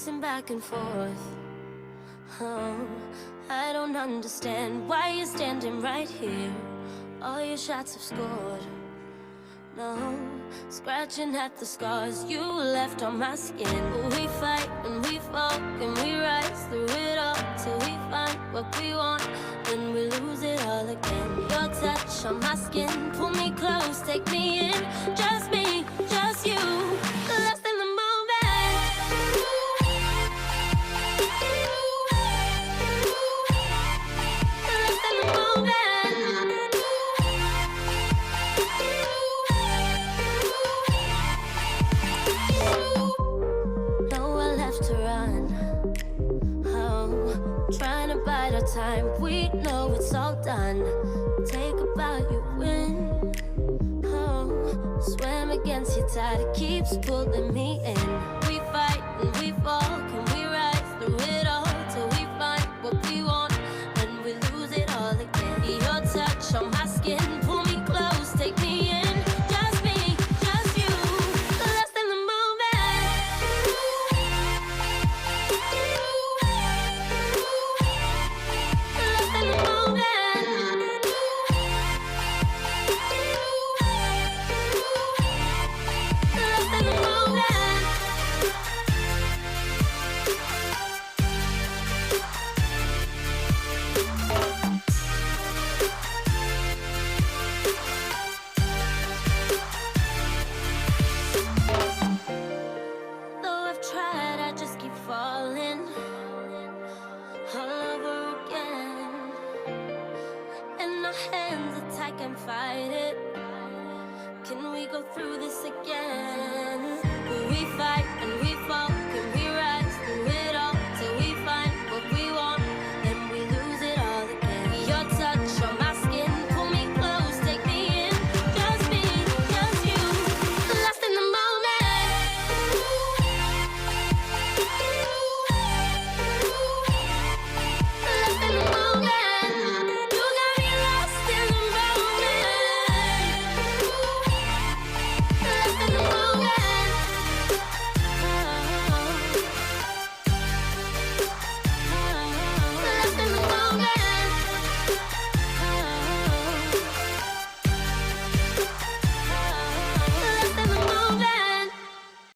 pacing back and forth. Oh, I don't understand why you're standing right here. All your shots have scored. No, scratching at the scars you left on my skin. We fight and we fall and we rise through it all till we find what we want. Then we lose it all again. Your touch on my skin, pull me close, take me in. Just me, just you, lost in the moment. Lost in the moment. Nowhere left to run. Oh, trying to bide our time. We know it's all done. Take a bow, you win. Oh, swam against your tide, it keeps pulling me in. We fight and we fall, can we rise through it all till we find what we want? Then we lose it all again. Your touch on my skin, pull me close, take me in. Just me, just you, lost in the moment. Lost in the moment. Lost in the moment. Though I've tried, I just keep falling all over again. And our hands are tight, can't fight it. Can we go through this again? We fight